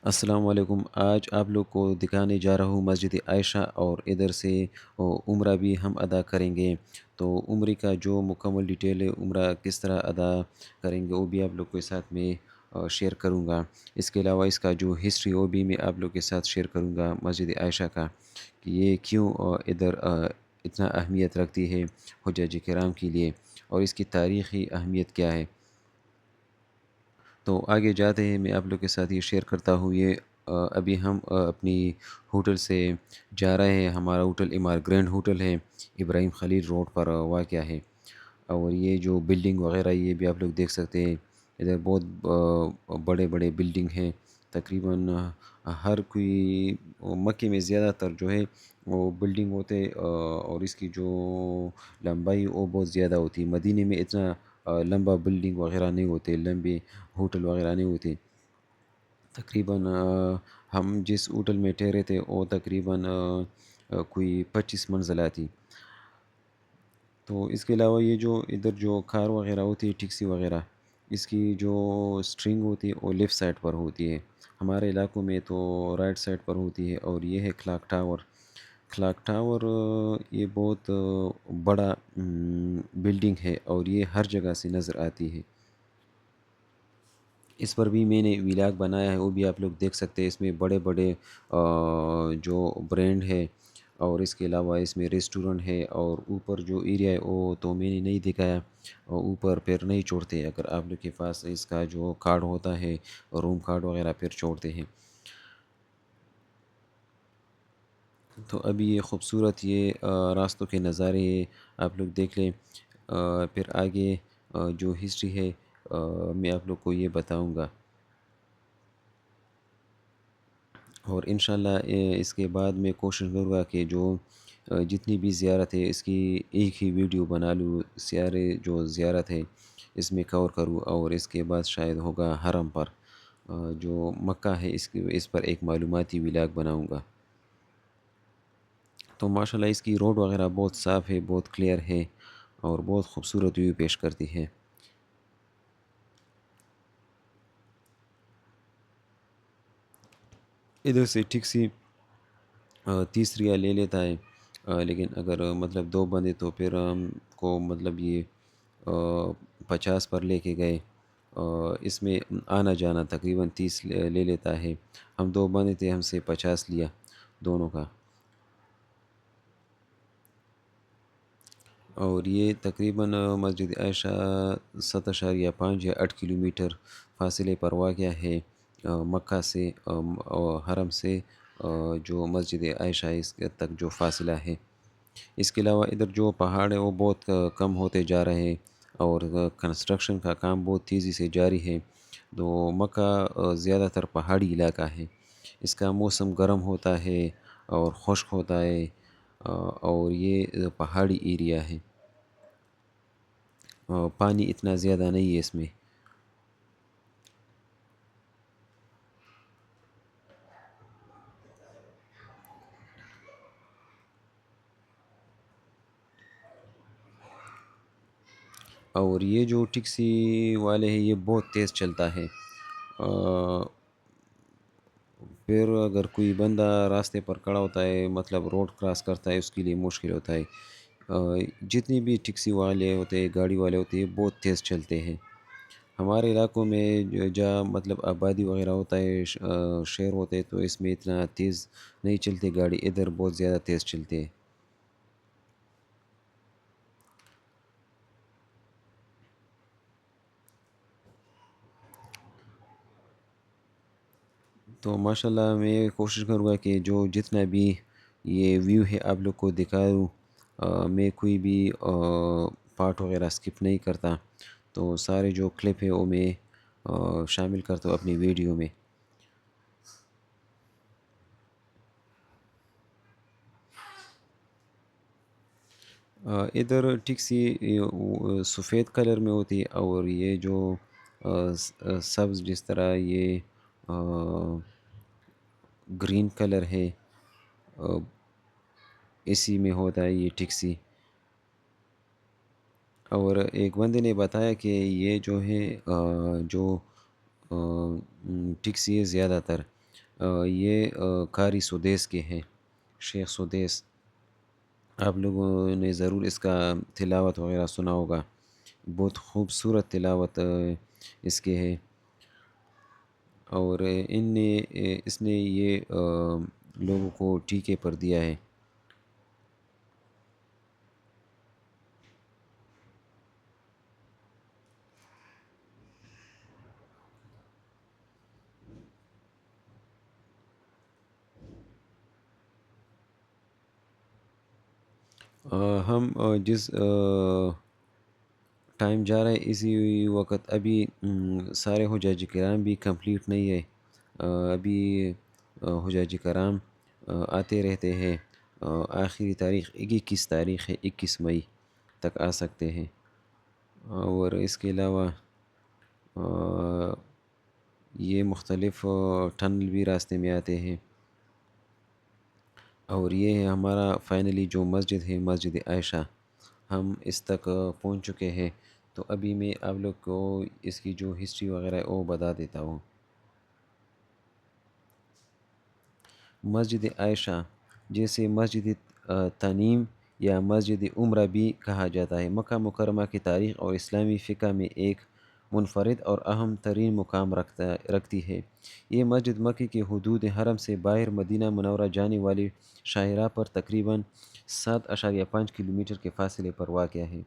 السلام علیکم۔ آج آپ لوگ کو دکھانے جا رہا ہوں مسجد عائشہ، اور ادھر سے عمرہ بھی ہم ادا کریں گے۔ تو عمرے کا جو مکمل ڈیٹیل ہے، عمرہ کس طرح ادا کریں گے، وہ بھی آپ لوگ کے ساتھ میں شیئر کروں گا۔ اس کے علاوہ اس کا جو ہسٹری وہ بھی میں آپ لوگ کے ساتھ شیئر کروں گا مسجد عائشہ کا، کہ یہ کیوں ادھر اتنا اہمیت رکھتی ہے حجاج کرام کے لیے، اور اس کی تاریخی اہمیت کیا ہے۔ تو آگے جاتے ہیں، میں آپ لوگ کے ساتھ یہ شیئر کرتا ہوں۔ یہ ابھی ہم اپنی ہوٹل سے جا رہے ہیں۔ ہمارا ہوٹل امار گرینڈ ہوٹل ہے، ابراہیم خلیل روڈ پر واقع ہے۔ اور یہ جو بلڈنگ وغیرہ یہ بھی آپ لوگ دیکھ سکتے ہیں، ادھر بہت بڑے بڑے بلڈنگ ہیں۔ تقریباً ہر کوئی مکے میں زیادہ تر جو ہے وہ بلڈنگ ہوتے، اور اس کی جو لمبائی وہ بہت زیادہ ہوتی ہے۔ مدینے میں اتنا لمبا بلڈنگ وغیرہ نہیں ہوتے، لمبے ہوٹل وغیرہ نہیں ہوتے۔ تقریباً ہم جس ہوٹل میں ٹھہرے تھے وہ تقریباً کوئی 25 منزلہ تھی۔ تو اس کے علاوہ یہ جو ادھر جو کار وغیرہ ہوتی ہے، ٹیکسی وغیرہ، اس کی جو سٹرنگ ہوتی ہے وہ لیفٹ سائڈ پر ہوتی ہے۔ ہمارے علاقوں میں تو رائٹ سائڈ پر ہوتی ہے۔ اور یہ ہے کلاک ٹاور۔ کلاک ٹاور یہ بہت بڑا بلڈنگ ہے، اور یہ ہر جگہ سے نظر آتی ہے۔ اس پر بھی میں نے ولاگ بنایا ہے، وہ بھی آپ لوگ دیکھ سکتے ہیں۔ اس میں بڑے بڑے جو برانڈ ہے، اور اس کے علاوہ اس میں ریسٹورنٹ ہے، اور اوپر جو ایریا ہے وہ تو میں نے نہیں دکھایا۔ اور اوپر پھر نہیں چھوڑتے، اگر آپ لوگ کے پاس اس کا جو کارڈ ہوتا ہے، روم کارڈ وغیرہ، پھر چھوڑتے ہیں۔ تو ابھی یہ خوبصورت یہ راستوں کے نظارے آپ لوگ دیکھ لیں۔ پھر آگے جو ہسٹری ہے میں آپ لوگ کو یہ بتاؤں گا، اور انشاءاللہ اس کے بعد میں کوشش کروں گا کہ جو جتنی بھی زیارت ہے اس کی ایک ہی ویڈیو بنا لوں، سارے جو زیارت ہے اس میں کور کروں، اور اس کے بعد شاید ہوگا حرم پر جو مکہ ہے، اس پر ایک معلوماتی ولاگ بناؤں گا۔ تو ماشاءاللہ اس کی روڈ وغیرہ بہت صاف ہے، بہت کلیئر ہے، اور بہت خوبصورت ویو پیش کرتی ہے۔ ادھر سے ٹیکسی 30 ریال لے لیتا ہے، لیکن اگر مطلب دو بندے تو پھر ہم کو مطلب یہ 50 پر لے کے گئے۔ اس میں آنا جانا تقریباً 30 لے لیتا ہے۔ ہم دو بندے تھے، ہم سے 50 لیا دونوں کا۔ اور یہ تقریباً مسجد عائشہ 7.5 یا 8 کلومیٹر فاصلے پر واقع ہے مکہ سے، حرم سے جو مسجد عائشہ ہے اس کے تک جو فاصلہ ہے۔ اس کے علاوہ ادھر جو پہاڑ ہے وہ بہت کم ہوتے جا رہے ہیں، اور کنسٹرکشن کا کام بہت تیزی سے جاری ہے۔ تو مکہ زیادہ تر پہاڑی علاقہ ہے۔ اس کا موسم گرم ہوتا ہے اور خشک ہوتا ہے، اور یہ پہاڑی ایریا ہے۔ پانی اتنا زیادہ نہیں ہے اس میں۔ اور یہ جو ٹیکسی والے ہیں یہ بہت تیز چلتا ہے۔ پھر اگر کوئی بندہ راستے پر کھڑا ہوتا ہے، مطلب روڈ کراس کرتا ہے، اس کے لیے مشکل ہوتا ہے۔ جتنی بھی ٹیکسی والے ہوتے ہیں، گاڑی والے ہوتے ہیں، بہت تیز چلتے ہیں۔ ہمارے علاقوں میں جہاں مطلب آبادی وغیرہ ہوتا ہے، شہر ہوتے ہیں، تو اس میں اتنا تیز نہیں چلتے گاڑی، ادھر بہت زیادہ تیز چلتے ہیں۔ تو ماشاءاللہ میں کوشش کروں گا کہ جو جتنا بھی یہ ویو ہے آپ لوگ کو دکھاؤں، میں کوئی بھی پارٹ وغیرہ سکپ نہیں کرتا۔ تو سارے جو کلپ ہے وہ میں شامل کرتا ہوں اپنی ویڈیو میں۔ ادھر ٹیکسی سفید کلر میں ہوتی ہے، اور یہ جو سبز جس طرح یہ گرین کلر ہے، آ، اسی میں ہوتا ہے یہ ٹیکسی۔ اور ایک بندے نے بتایا کہ یہ جو ہے جو ٹیکسی ہے زیادہ تر یہ قاری سدیس کے ہیں، شیخ سدیس. آپ لوگوں نے ضرور اس کا تلاوت وغیرہ سنا ہوگا. بہت خوبصورت تلاوت اس کے ہے. اور اس نے یہ لوگوں کو ٹیکے پر دیا ہے. ہم جس ٹائم جا رہا ہے اسی وقت ابھی سارے حجاج کرام بھی کمپلیٹ نہیں ہے. ابھی حجاج کرام آتے رہتے ہیں. آخری تاریخ 21 تاریخ ہے، 21 مئی تک آ سکتے ہیں. اور اس کے علاوہ یہ مختلف ٹنل بھی راستے میں آتے ہیں. اور یہ ہے ہمارا فائنلی جو مسجد ہے، مسجد عائشہ. ہم اس تک پہنچ چکے ہیں. تو ابھی میں آپ لوگ کو اس کی جو ہسٹری وغیرہ ہے وہ بتا دیتا ہوں. مسجد عائشہ جیسے مسجد تنیم یا مسجد عمرہ بھی کہا جاتا ہے، مکہ مکرمہ کی تاریخ اور اسلامی فقہ میں ایک منفرد اور اہم ترین مقام رکھتی ہے. یہ مسجد مکہ کے حدود حرم سے باہر مدینہ منورہ جانے والی شاہراہ پر تقریباً 7.5 کلومیٹر کے فاصلے پر واقع ہے.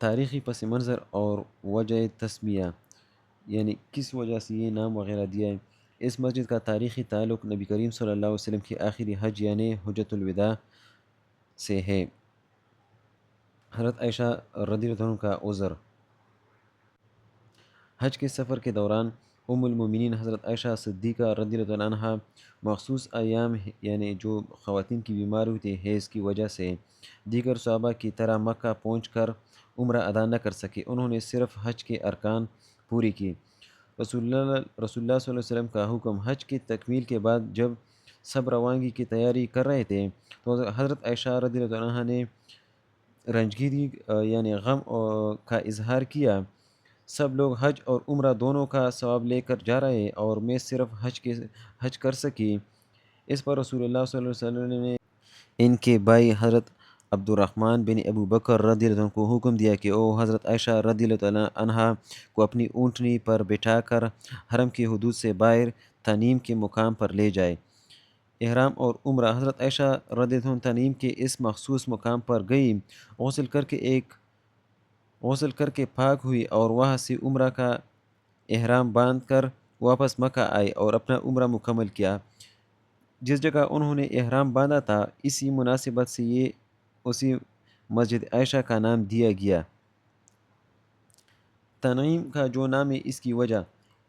تاریخی پس منظر اور وجہ تسمیہ، یعنی کس وجہ سے یہ نام وغیرہ دیا ہے. اس مسجد کا تاریخی تعلق نبی کریم صلی اللہ علیہ وسلم کی آخری حج یعنی حجۃ الوداع سے ہے. حضرت عائشہ رضی اللہ عنہ کا عذر. حج کے سفر کے دوران ام المومنین حضرت عائشہ صدیقہ رضی اللہ عنہا مخصوص ایام یعنی جو خواتین کی بیماری ہوتی ہے حیض کی وجہ سے دیگر صحابہ کی طرح مکہ پہنچ کر عمرہ ادا نہ کر سکے. انہوں نے صرف حج کے ارکان پوری کی. رسول اللہ صلی اللہ علیہ وسلم کا حکم. حج کی تکمیل کے بعد جب سب روانگی کی تیاری کر رہے تھے تو حضرت عائشہ رضی اللہ عنہا نے رنجیدگی یعنی غم کا اظہار کیا. سب لوگ حج اور عمرہ دونوں کا ثواب لے کر جا رہے ہیں اور میں صرف حج کر سکی. اس پر رسول اللہ صلی اللہ علیہ وسلم نے ان کے بھائی حضرت عبد الرحمن بن ابو بکر رضی اللہ عنہ کو حکم دیا کہ وہ حضرت عائشہ رضی اللہ عنہا کو اپنی اونٹنی پر بٹھا کر حرم کی حدود سے باہر تنیم کے مقام پر لے جائے. احرام اور عمرہ. حضرت عائشہ رضی اللہ عنہ تنیم کے اس مخصوص مقام پر گئی، غسل کر کے پاک ہوئی اور وہاں سے عمرہ کا احرام باندھ کر واپس مکہ آئے اور اپنا عمرہ مکمل کیا. جس جگہ انہوں نے احرام باندھا تھا اسی مناسبت سے یہ اسی مسجد عائشہ کا نام دیا گیا. تنعیم کا جو نام ہے اس کی وجہ.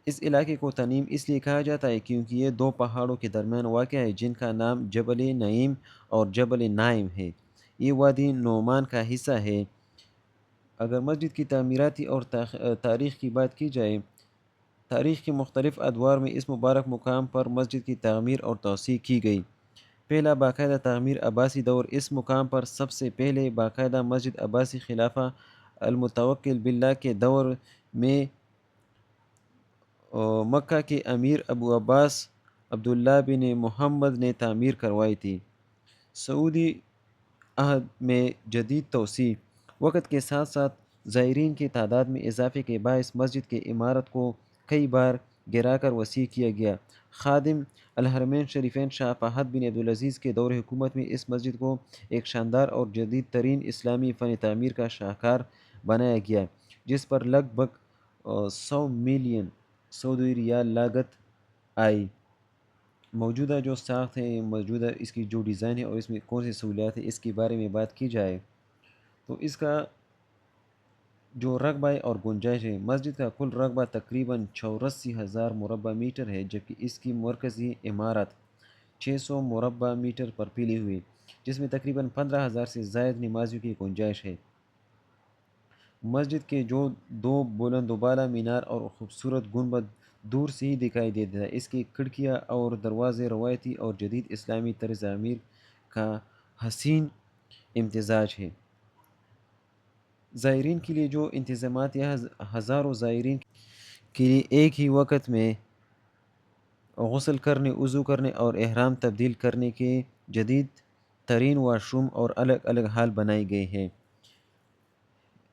اس علاقے کو تنیم اس لیے کہا جاتا ہے کیونکہ یہ دو پہاڑوں کے درمیان واقع ہے جن کا نام جبل نعیم اور جبل نائم ہے. یہ وادی نعمان کا حصہ ہے. اگر مسجد کی تعمیراتی اور تاریخ کی بات کی جائے، تاریخ کے مختلف ادوار میں اس مبارک مقام پر مسجد کی تعمیر اور توسیع کی گئی. پہلا باقاعدہ تعمیر عباسی دور. اس مقام پر سب سے پہلے باقاعدہ مسجد عباسی خلافہ المتوکل باللہ کے دور میں مکہ کے امیر ابو عباس عبداللہ بن محمد نے تعمیر کروائی تھی. سعودی عہد میں جدید توسیع. وقت کے ساتھ ساتھ زائرین کی تعداد میں اضافے کے باعث مسجد کی عمارت کو کئی بار گرا کر وسیع کیا گیا. خادم الحرمین شریفین شاہ فہد بن عبدالعزیز کے دور حکومت میں اس مسجد کو ایک شاندار اور جدید ترین اسلامی فن تعمیر کا شاہکار بنایا گیا جس پر لگ بھگ 100 ملین سعودی ریال لاگت آئی. موجودہ جو ساخت ہے، موجودہ اس کی جو ڈیزائن ہے اور اس میں کون سی سہولیات ہے اس کے بارے میں بات کی جائے تو اس کا جو رقبہ اور گنجائش ہے، مسجد کا کل رقبہ تقریباً 84,000 مربع میٹر ہے جبکہ اس کی مرکزی عمارت 600 مربع میٹر پر پھیلی ہوئی جس میں تقریباً 15,000 سے زائد نمازیوں کی گنجائش ہے. مسجد کے جو دو بلند و بالا مینار اور خوبصورت گنبد دور سے ہی دکھائی دیتا ہے. اس کی کھڑکیاں اور دروازے روایتی اور جدید اسلامی طرز تعمیر کا حسین امتزاج ہے. زائرین کے لیے جو انتظامات. یہاں ہزاروں زائرین کے لیے ایک ہی وقت میں غسل کرنے، وضو کرنے اور احرام تبدیل کرنے کے جدید ترین واش روم اور الگ الگ ہال بنائی گئے ہیں۔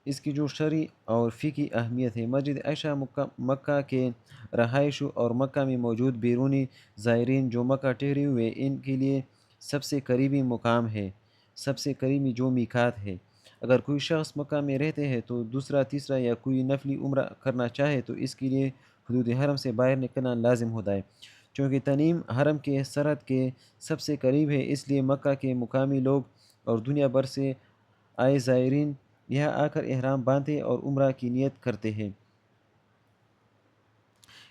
اس کی جو شرعی اور فقہی اہمیت ہے، مسجد عائشہ مکہ کے رہائش اور مکہ میں موجود بیرونی زائرین جو مکہ ٹھہرے ہوئے ان کے لیے سب سے قریبی مقام ہے، سب سے قریبی جو میقات ہے۔ اگر کوئی شخص مکہ میں رہتے ہیں تو دوسرا تیسرا یا کوئی نفلی عمرہ کرنا چاہے تو اس کے لیے حدود حرم سے باہر نکلنا لازم ہوتا ہے، چونکہ تنعیم حرم کے سرحد کے سب سے قریب ہے، اس لیے مکہ کے مقامی لوگ اور دنیا بھر سے آئے زائرین یہاں آ کر احرام باندھتے اور عمرہ کی نیت کرتے ہیں۔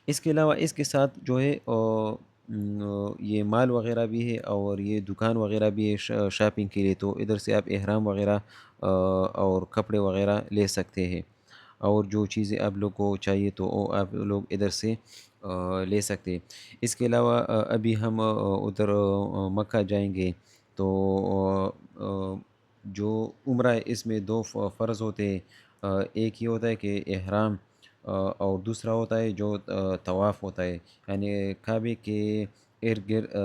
اس کے علاوہ اس کے ساتھ جو ہے یہ مال وغیرہ بھی ہے اور یہ دکان وغیرہ بھی ہے شاپنگ کے لیے، تو ادھر سے آپ احرام وغیرہ اور کپڑے وغیرہ لے سکتے ہیں، اور جو چیزیں آپ لوگ کو چاہیے تو وہ آپ لوگ ادھر سے لے سکتے ہیں۔ اس کے علاوہ ابھی ہم ادھر مکہ جائیں گے تو جو عمرہ ہے اس میں دو فرض ہوتے ہیں، ایک یہ ہوتا ہے کہ احرام، اور دوسرا ہوتا ہے جو طواف ہوتا ہے، یعنی کعبے کے ارد گرد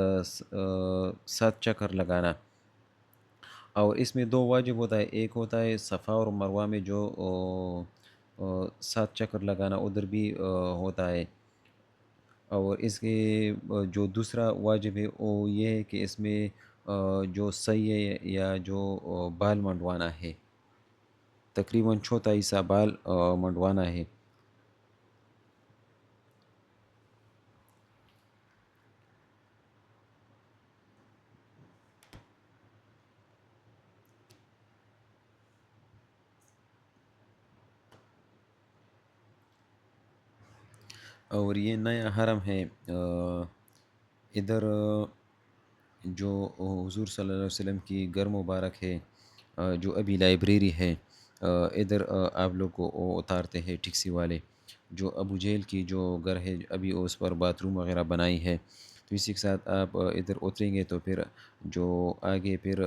7 چکر لگانا، اور اس میں دو واجب ہوتا ہے، ایک ہوتا ہے صفا اور مروہ میں جو 7 چکر لگانا ادھر بھی ہوتا ہے، اور اس کے جو دوسرا واجب ہے وہ یہ ہے کہ اس میں جو سعی ہے یا جو بال منڈوانا ہے، تقریباً چوتھا حصہ بال منڈوانا ہے۔ اور یہ نیا حرم ہے ادھر جو حضور صلی اللہ علیہ وسلم کی گھر مبارک ہے، جو ابھی لائبریری ہے، ادھر آپ لوگ کو وہ اتارتے ہیں ٹیکسی والے، جو ابو جہل کی جو گھر ہے ابھی اس پر باتھ روم وغیرہ بنائی ہے، تو اسی کے ساتھ آپ ادھر اتریں گے تو پھر جو آگے پھر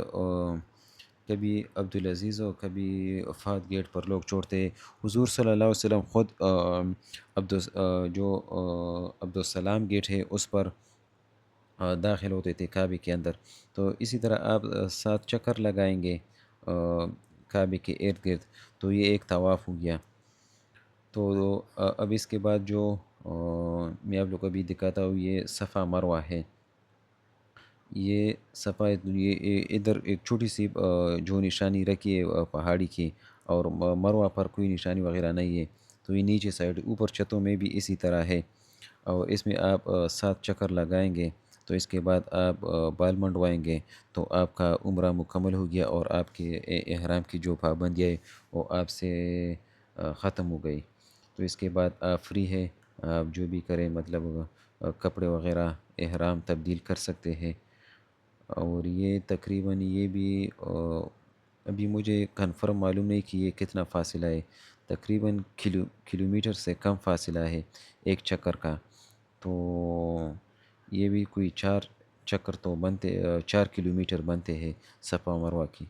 کبھی عبدالعزیز اور کبھی فہد گیٹ پر لوگ چھوڑتے ہیں۔ حضور صلی اللہ علیہ وسلم خود جو عبدالسلام گیٹ ہے اس پر داخل ہوتے تھے کعبے کے اندر، تو اسی طرح آپ 7 چکر لگائیں گے کعبے کے ارد گرد، تو یہ ایک طواف ہو گیا۔ تو اب اس کے بعد جو میں آپ لوگ کو ابھی دکھاتا ہوں یہ صفا مروہ ہے۔ یہ صفا یہ ادھر ایک چھوٹی سی جو نشانی رکھی ہے پہاڑی کی، اور مروہ پر کوئی نشانی وغیرہ نہیں ہے، تو یہ نیچے سائڈ اوپر چھتوں میں بھی اسی طرح ہے، اور اس میں آپ 7 چکر لگائیں گے تو اس کے بعد آپ بال منڈوائیں گے تو آپ کا عمرہ مکمل ہو گیا، اور آپ کے احرام کی جو پابندیاں ہے وہ آپ سے ختم ہو گئی، تو اس کے بعد آپ فری ہے، آپ جو بھی کریں مطلب کپڑے وغیرہ احرام تبدیل کر سکتے ہیں۔ اور یہ تقریباً یہ بھی ابھی مجھے کنفرم معلوم نہیں کہ یہ کتنا فاصلہ ہے، تقریباً کلومیٹر سے کم فاصلہ ہے ایک چکر کا، تو یہ بھی کوئی 4 چکر تو بنتے 4 کلومیٹر بنتے ہیں صفا و مروہ کی۔